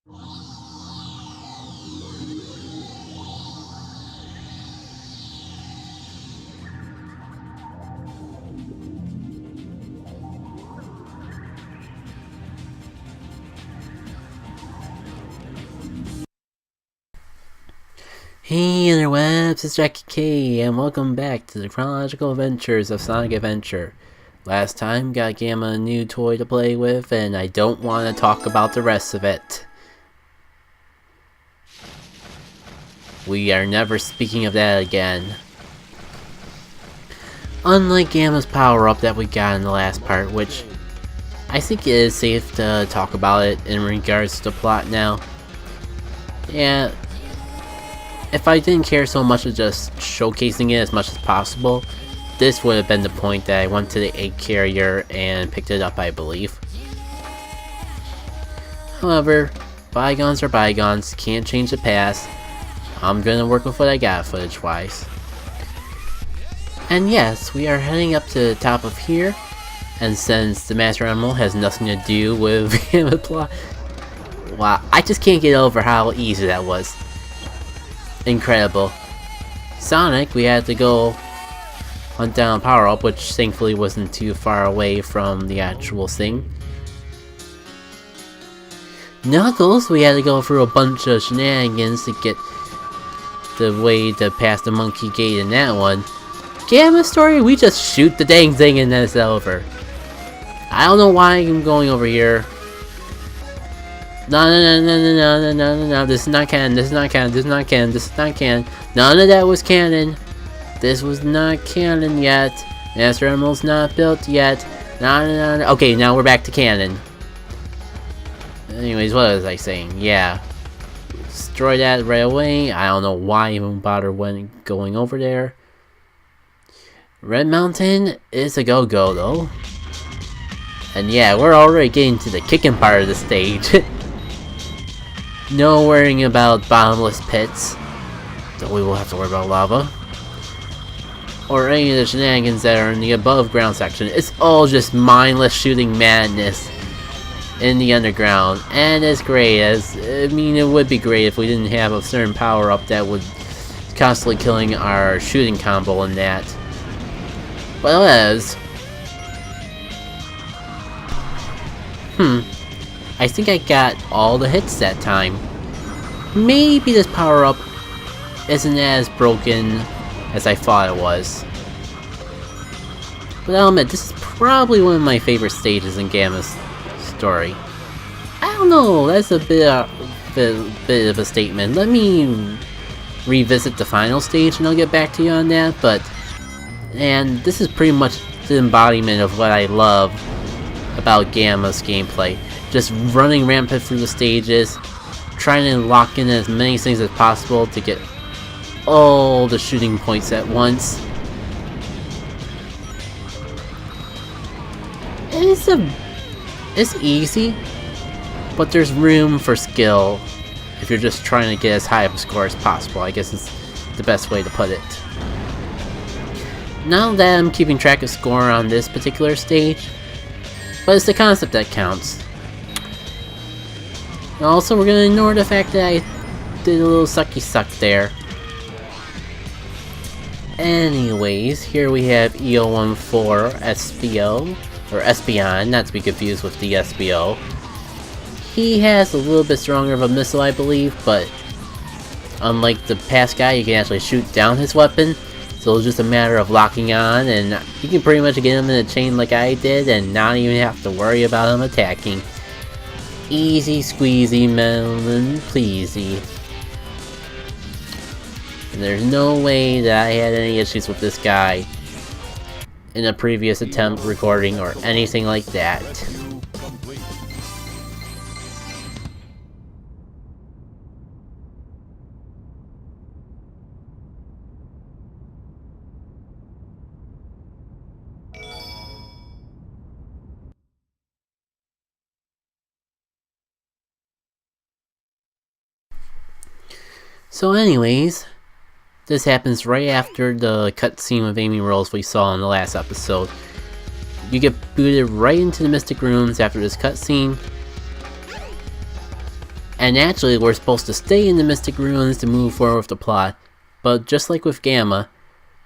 Hey interwebs, it's JackitK, and welcome back to the Chronological Adventures of Sonic Adventure. Last time, got Gamma a new toy to play with, and I don't want to talk about the rest of it. We are never speaking of that again. Unlike Gamma's power-up that we got in the last part, which I think it is safe to talk about it in regards to the plot now. Yeah. If I didn't care so much of just showcasing it as much as possible, this would have been the point that I went to the egg carrier and picked it up, I believe. However, bygones are bygones, can't change the past. I'm gonna work with what I got footage-wise. And yes, we are heading up to the top of here, and since the Master Emerald has nothing to do with the plot, wow, I just can't get over how easy that was. Incredible. Sonic, we had to go hunt down a power-up, which thankfully wasn't too far away from the actual thing. Knuckles, we had to go through a bunch of shenanigans to get the way to pass the monkey gate in that one. Gamma story, we just shoot the dang thing and then it's over. I don't know why I'm going over here. No, this is not canon, this is not canon, this is not canon, this is not canon. None of that was canon. This was not canon yet. Master Emerald's not built yet. No. Okay, now we're back to canon. Anyways, what was I saying? Yeah. Destroy that right away. I don't know why I even bother going over there. Red Mountain is a go-go though. And yeah, we're already getting to the kicking part of the stage. No worrying about bottomless pits, though we will have to worry about lava. Or any of the shenanigans that are in the above ground section. It's all just mindless shooting madness in the underground. And it's great, I mean it would be great if we didn't have a certain power up that would constantly killing our shooting combo in that. But as I think I got all the hits that time. Maybe this power-up isn't as broken as I thought it was. But I'll admit, this is probably one of my favorite stages in Gamma's story. I don't know, that's a bit of a statement. Let me revisit the final stage and I'll get back to you on that, and this is pretty much the embodiment of what I love about Gamma's gameplay. Just running rampant through the stages, trying to lock in as many things as possible to get all the shooting points at once. It's easy, but there's room for skill if you're just trying to get as high of a score as possible, I guess is the best way to put it. Not that I'm keeping track of score on this particular stage, but it's the concept that counts. Also, we're gonna ignore the fact that I did a little sucky suck there. Anyways, here we have EO14 SBO, or Espeon, not to be confused with the SBO. He has a little bit stronger of a missile, I believe, but unlike the past guy, you can actually shoot down his weapon. So it's just a matter of locking on, and you can pretty much get him in a chain like I did, and not even have to worry about him attacking. Easy squeezy melon pleasy. And there's no way that I had any issues with this guy in a previous attempt recording or anything like that. So anyways, this happens right after the cutscene with Amy Rose we saw in the last episode. You get booted right into the Mystic Rooms after this cutscene. And naturally, we're supposed to stay in the Mystic Ruins to move forward with the plot, but just like with Gamma,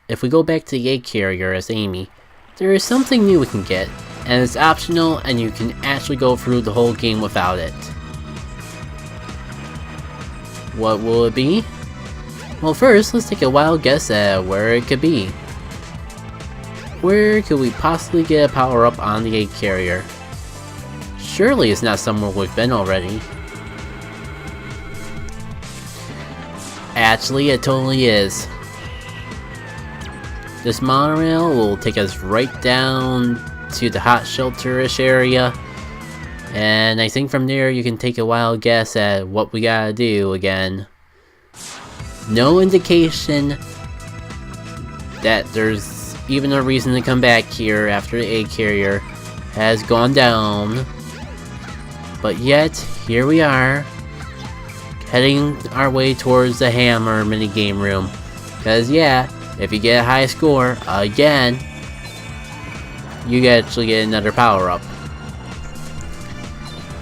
if we go back to the egg carrier as Amy, there is something new we can get, and it's optional and you can actually go through the whole game without it. What will it be? Well, first, let's take a wild guess at where it could be. Where could we possibly get a power-up on the egg carrier? Surely it's not somewhere we've been already. Actually, it totally is. This monorail will take us right down to the hot shelter-ish area, and I think from there you can take a wild guess at what we gotta do again. No indication that there's even a reason to come back here after the egg carrier has gone down, but yet here we are, heading our way towards the hammer minigame room. Cause yeah, if you get a high score again, you actually get another power-up.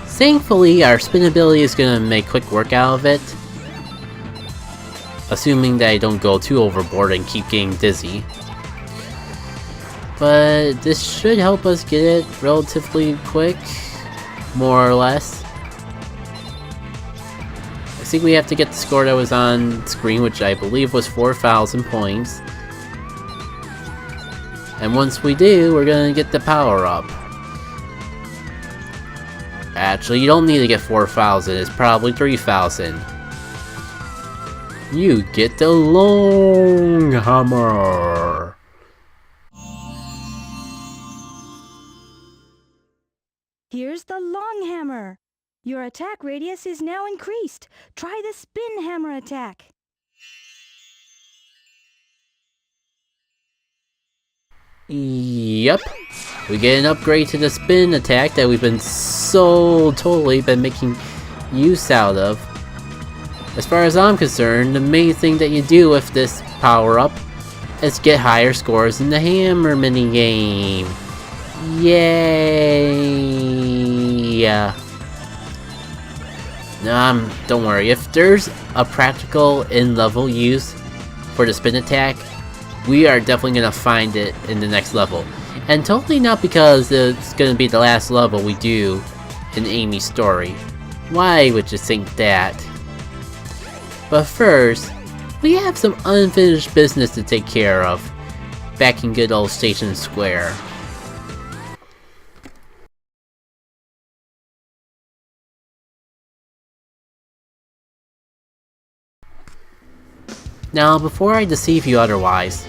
Thankfully, our spin ability is gonna make quick work out of it, assuming that I don't go too overboard and keep getting dizzy. But this should help us get it relatively quick, more or less. I think we have to get the score that was on screen, which I believe was 4,000 points. And once we do, we're gonna get the power-up. Actually, you don't need to get 4,000, it's probably 3,000. You get the long hammer! Here's the long hammer! Your attack radius is now increased. Try the spin hammer attack. Yep, we get an upgrade to the spin attack that we've been so totally been making use out of. As far as I'm concerned, the main thing that you do with this power-up is get higher scores in the hammer minigame. Yay! Don't worry, if there's a practical in-level use for the spin attack, we are definitely gonna find it in the next level. And totally not because it's gonna be the last level we do in Amy's story. Why would you think that? But first, we have some unfinished business to take care of back in good old Station Square. Now, before I deceive you otherwise,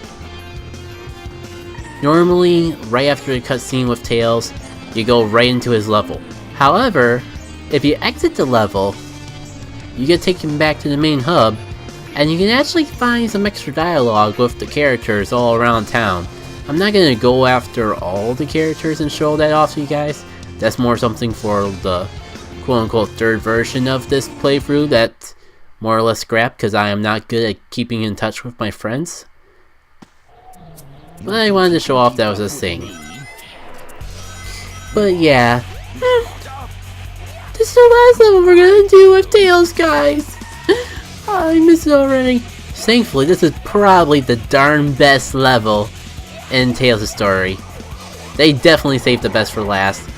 normally, right after the cutscene with Tails, you go right into his level. However, if you exit the level, you get taken back to the main hub, and you can actually find some extra dialogue with the characters all around town. I'm not gonna go after all the characters and show that off to you guys. That's more something for the quote-unquote third version of this playthrough that more or less scrapped because I am not good at keeping in touch with my friends. But I wanted to show off that was a thing. But yeah, this is the last level we're gonna do with Tails, guys. I miss it already. Thankfully, this is probably the darn best level in Tails' story. They definitely saved the best for last.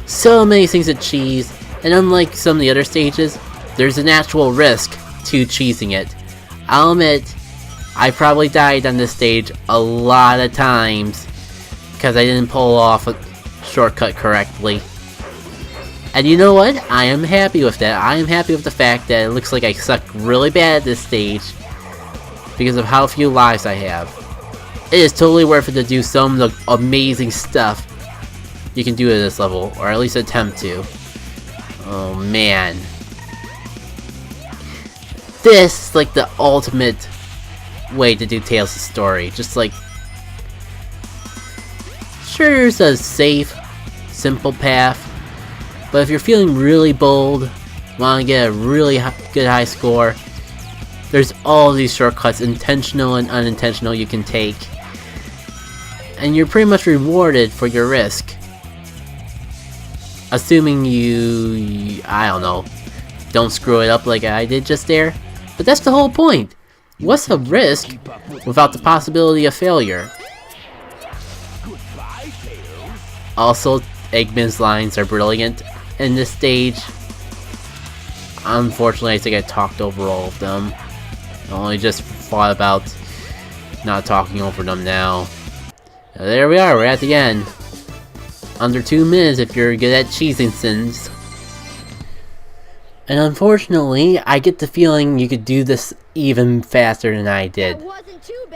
So many things to cheese, and unlike some of the other stages, there's an actual risk to cheesing it. I'll admit, I probably died on this stage a lot of times because I didn't pull off a shortcut correctly. And you know what? I am happy with that. I am happy with the fact that it looks like I sucked really bad at this stage because of how few lives I have. It is totally worth it to do some of the amazing stuff you can do at this level, or at least attempt to. Oh man. This is like the ultimate way to do Tails' story. Just like, sure, there's a safe, simple path, but if you're feeling really bold, want to get a really good high score, there's all these shortcuts, intentional and unintentional, you can take, and you're pretty much rewarded for your risk. Assuming you, I don't know, don't screw it up like I did just there. But that's the whole point. What's a risk without the possibility of failure? Also, Eggman's lines are brilliant in this stage. Unfortunately, I think I talked over all of them. I only just thought about not talking over them now. There we are, we're at the end. Under 2 minutes if you're good at cheesing sins. And unfortunately, I get the feeling you could do this even faster than I did.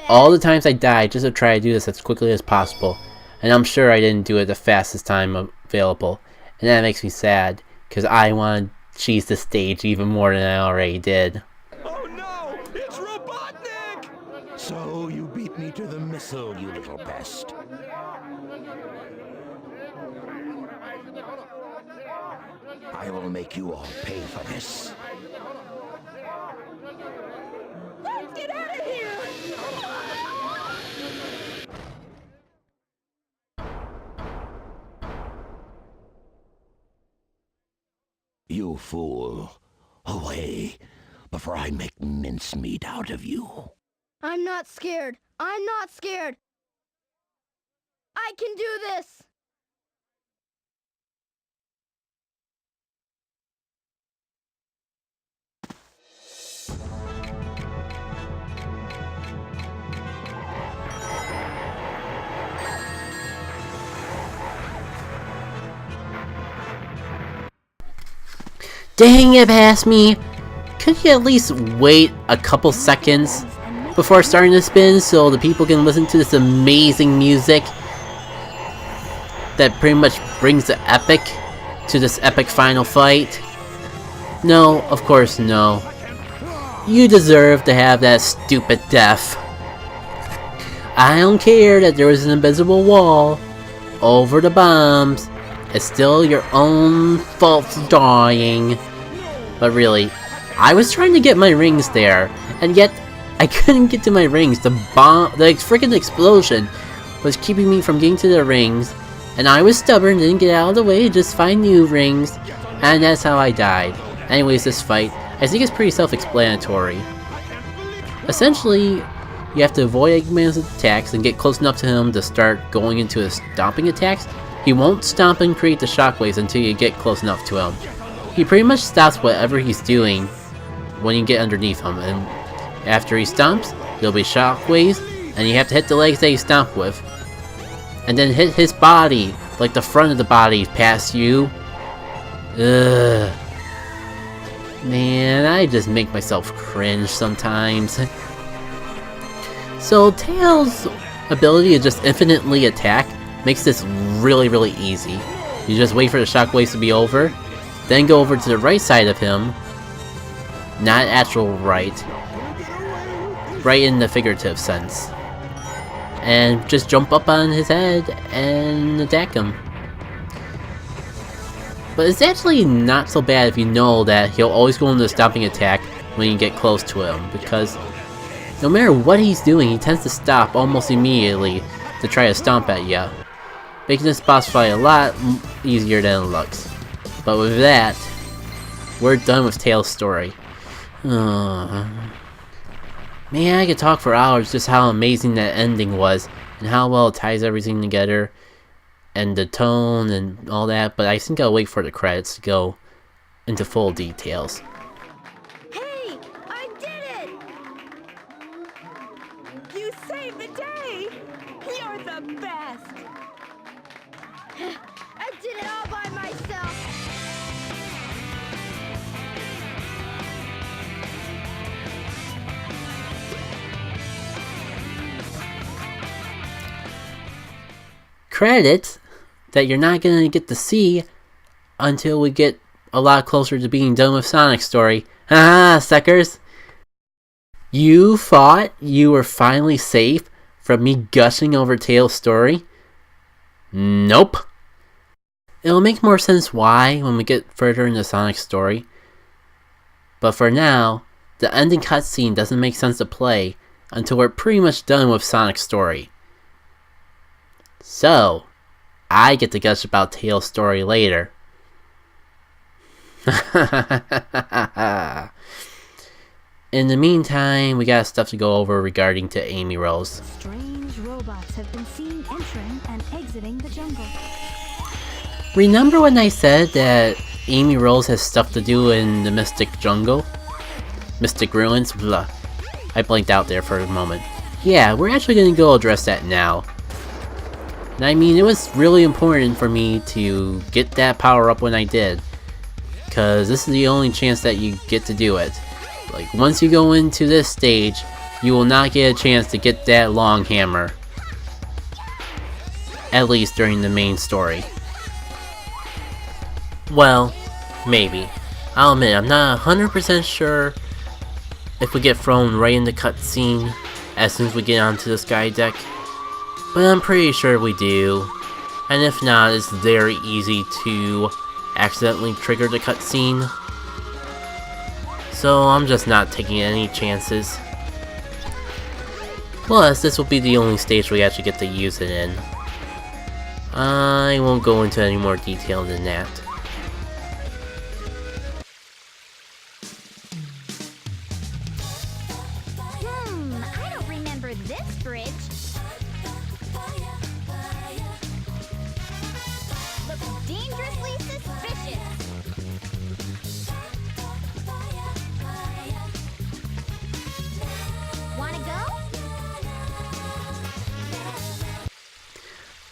All the times I died just to try to do this as quickly as possible. And I'm sure I didn't do it the fastest time available. And that makes me sad, because I want to cheese the stage even more than I already did. Oh no! It's Robotnik! So you beat me to the missile, you little pest. I will make you all pay for this. Let's get out of here! You fool. Away, before I make mincemeat out of you. I'm not scared. I'm not scared. I can do this. Dang it, past me! Could you at least wait a couple seconds before starting to spin so the people can listen to this amazing music that pretty much brings the epic to this epic final fight? No, of course no. You deserve to have that stupid death. I don't care that there was an invisible wall over the bombs. It's still your own fault for dying. But really, I was trying to get my rings there, and yet I couldn't get to my rings. The freaking explosion was keeping me from getting to the rings, and I was stubborn, didn't get out of the way, just find new rings, and that's how I died. Anyways, this fight, I think it's pretty self-explanatory. Essentially, you have to avoid Eggman's attacks and get close enough to him to start going into his stomping attacks. He won't stomp and create the shockwaves until you get close enough to him. He pretty much stops whatever he's doing when you get underneath him, and after he stomps, there'll be shockwaves, and you have to hit the legs that he stomped with. And then hit his body, like the front of the body past you. Ugh. Man, I just make myself cringe sometimes. So Tails' ability to just infinitely attack makes this really, really easy. You just wait for the shockwaves to be over, then go over to the right side of him, not actual right in the figurative sense, and just jump up on his head and attack him. But it's actually not so bad if you know that he'll always go into the stomping attack when you get close to him, because no matter what he's doing, he tends to stop almost immediately to try to stomp at you, making this boss fight a lot easier than it looks. But with that, we're done with Tails' story. Man, I could talk for hours just how amazing that ending was, and how well it ties everything together, and the tone and all that, but I think I'll wait for the credits to go into full details. Hey, I did it! You saved the day! You're the best! I did it all by myself. Credits that you're not gonna get to see until we get a lot closer to being done with Sonic's story. Haha, suckers! You thought you were finally safe from me gushing over Tails' story? Nope! It'll make more sense why when we get further into Sonic's story. But for now, the ending cutscene doesn't make sense to play until we're pretty much done with Sonic's story. So, I get to gush about Tails' story later. in the meantime, we got stuff to go over regarding to Amy Rose. Strange robots have been seen entering and exiting the jungle. Remember when I said that Amy Rose has stuff to do in the Mystic Jungle? Mystic Ruins? Blah. I blanked out there for a moment. Yeah, we're actually gonna go address that now. And I mean, it was really important for me to get that power up when I did. Cause this is the only chance that you get to do it. Like, once you go into this stage, you will not get a chance to get that long hammer. At least during the main story. Well, maybe. I'll admit, I'm not 100% sure if we get thrown right in the cutscene as soon as we get onto the sky deck. But I'm pretty sure we do. And if not, it's very easy to accidentally trigger the cutscene. So I'm just not taking any chances. Plus, this will be the only stage we actually get to use it in. I won't go into any more detail than that. I don't remember this bridge. Looks dangerously suspicious. Wanna go?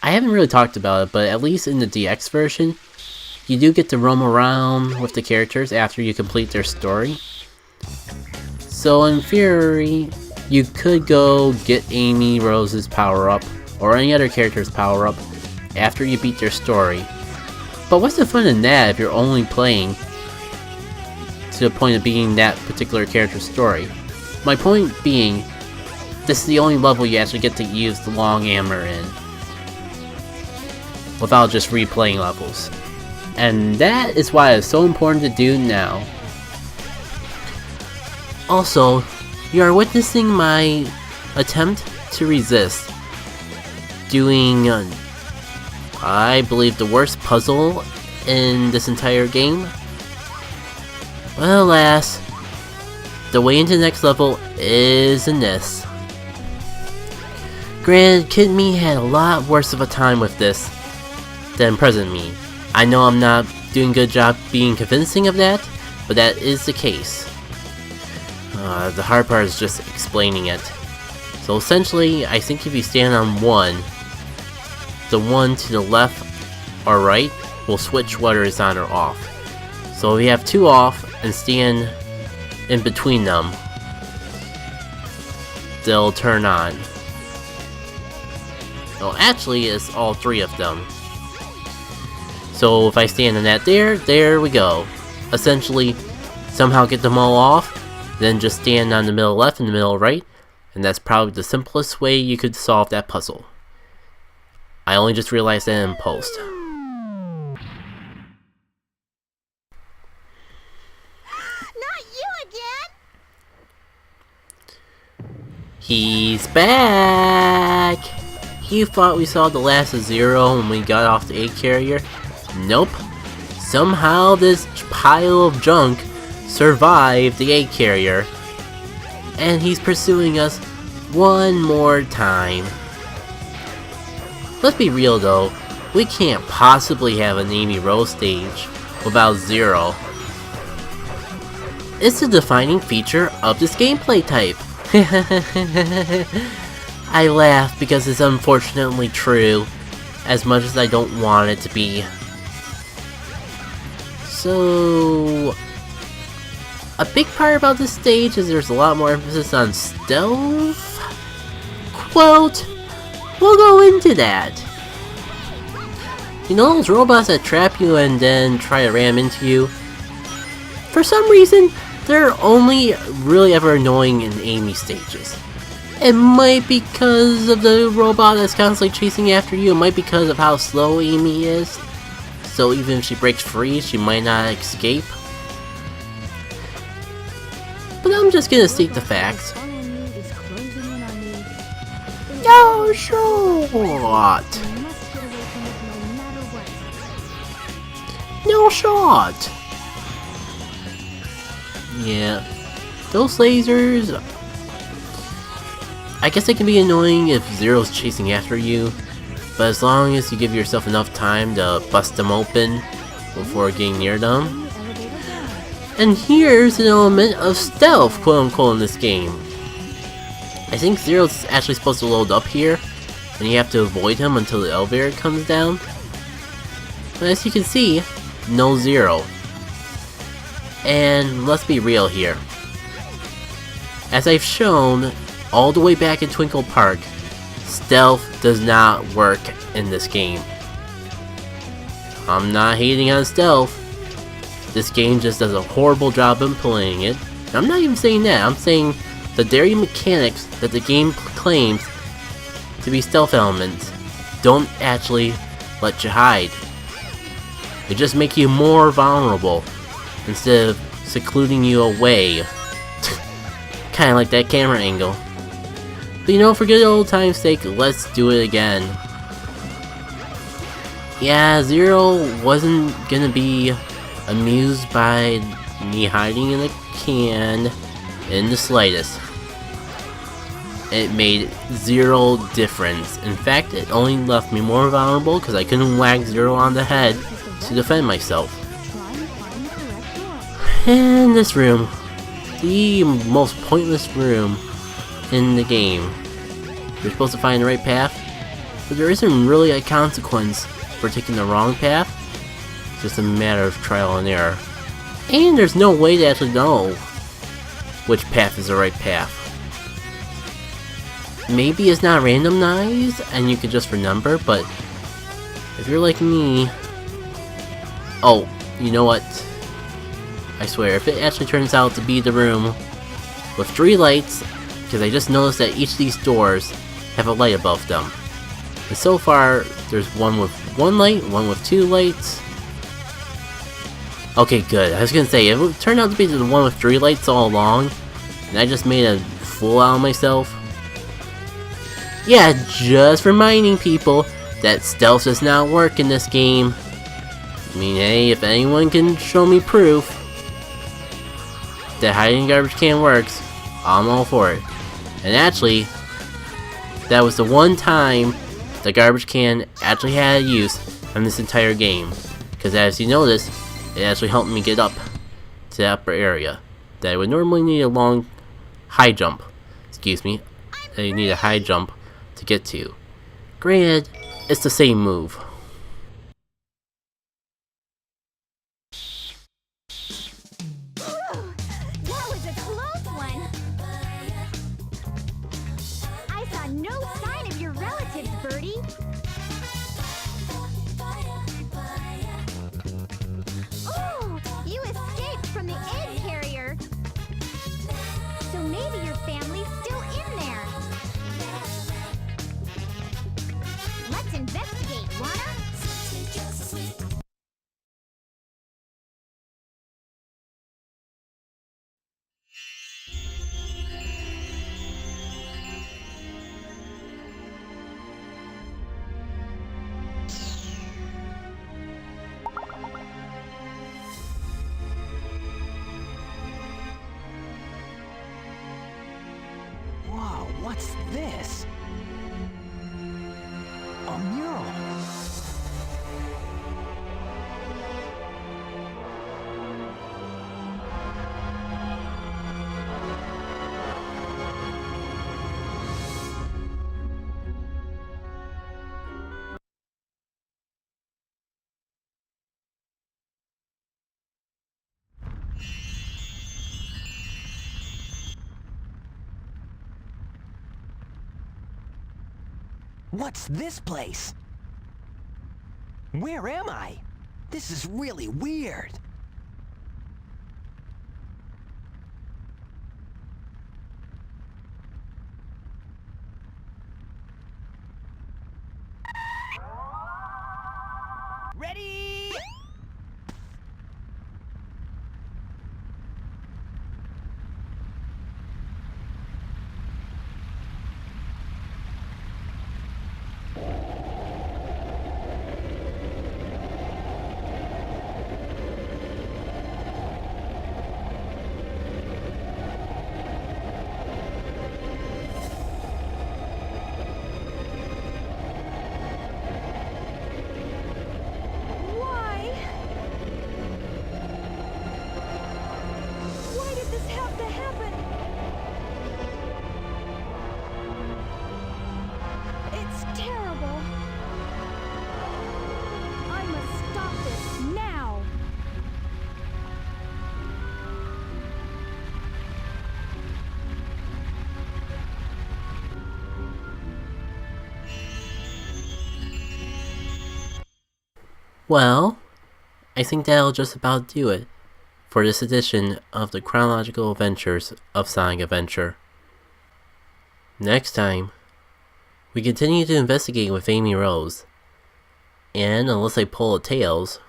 I haven't really talked about it, but at least in the DX version, you do get to roam around with the characters after you complete their story. So in theory, you could go get Amy Rose's power-up, or any other character's power-up, after you beat their story. But what's the fun in that if you're only playing to the point of beating that particular character's story? My point being, this is the only level you actually get to use the long hammer in, without just replaying levels. And that is why it's so important to do now. Also, you are witnessing my attempt to resist doing, I believe, the worst puzzle in this entire game. But alas, the way into the next level is in this. Granted, Kid Me had a lot worse of a time with this than present me. I know I'm not doing a good job being convincing of that, but that is the case. The hard part is just explaining it. So essentially, I think if you stand on one, the one to the left or right will switch whether it's on or off. So if you have two off and stand in between them, they'll turn on. Well, actually, it's all three of them. So if I stand on that there we go. Essentially, somehow get them all off, then just stand on the middle left and the middle right, and that's probably the simplest way you could solve that puzzle. I only just realized that in post. Not you again! He's back! You thought we saw the last of Zero when we got off the 8 carrier? Nope. Somehow this pile of junk survived the 8 carrier. And he's pursuing us one more time. Let's be real though, we can't possibly have an Amy Rose stage without Zero. It's a defining feature of this gameplay type. I laugh because it's unfortunately true, as much as I don't want it to be. So, a big part about this stage is there's a lot more emphasis on stealth? Quote, we'll go into that. You know those robots that trap you and then try to ram into you? For some reason, they're only really ever annoying in Amy stages. It might be because of the robot that's constantly chasing after you, it might be because of how slow Amy is. So even if she breaks free, she might not escape. But I'm just gonna state the facts. No shot! No shot! Yeah. Those lasers, I guess they can be annoying if Zero's chasing after you, but as long as you give yourself enough time to bust them open before getting near them. And here's an element of stealth, quote unquote, in this game. I think Zero's actually supposed to load up here, and you have to avoid him until the elevator comes down. But as you can see, no Zero. And let's be real here. As I've shown all the way back in Twinkle Park, stealth does not work in this game. I'm not hating on stealth. This game just does a horrible job implementing it. And I'm not even saying that, I'm saying the very mechanics that the game claims to be stealth elements don't actually let you hide. They just make you more vulnerable instead of secluding you away. Kinda like that camera angle. But you know, for good old time's sake, let's do it again. Yeah, Zero wasn't gonna be amused by me hiding in a can in the slightest. It made zero difference. In fact, it only left me more vulnerable because I couldn't whack Zero on the head to defend myself. And this room, the most pointless room in the game. You're supposed to find the right path, but there isn't really a consequence for taking the wrong path. It's just a matter of trial and error. And there's no way to actually know which path is the right path. Maybe it's not randomized and you can just remember, but if you're like me... Oh, you know what? I swear, if it actually turns out to be the room with 3 lights, because I just noticed that each of these doors have a light above them. And so far, there's one with 1 light, one with 2 lights. Okay, good. I was gonna say, if it turned out to be the one with 3 lights all along, and I just made a fool out of myself. Yeah, just reminding people that stealth does not work in this game. I mean, hey, if anyone can show me proof that hiding garbage can works, I'm all for it. And actually, that was the one time the garbage can actually had a use in this entire game. Because as you notice, it actually helped me get up to the upper area that I would normally need a long high jump. Excuse me. I need a high jump to get to. Granted, it's the same move. That was a close one. I saw no sign of your relatives, Birdie. Oh, you escaped from the egg carrier. So maybe your family's still in there. Let's investigate, wanna? Wow, what's this? A mural. What's this place? Where am I? This is really weird. Ready? have to happen. It's terrible. I must stop this now. Well, I think that'll just about do it for this edition of the Chronological Adventures of Sonic Adventure. Next time, we continue to investigate with Amy Rose, and unless I pull a tails,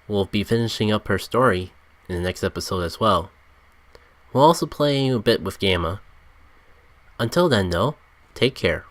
we'll be finishing up her story in the next episode as well. We'll also play a bit with Gamma. Until then though, take care.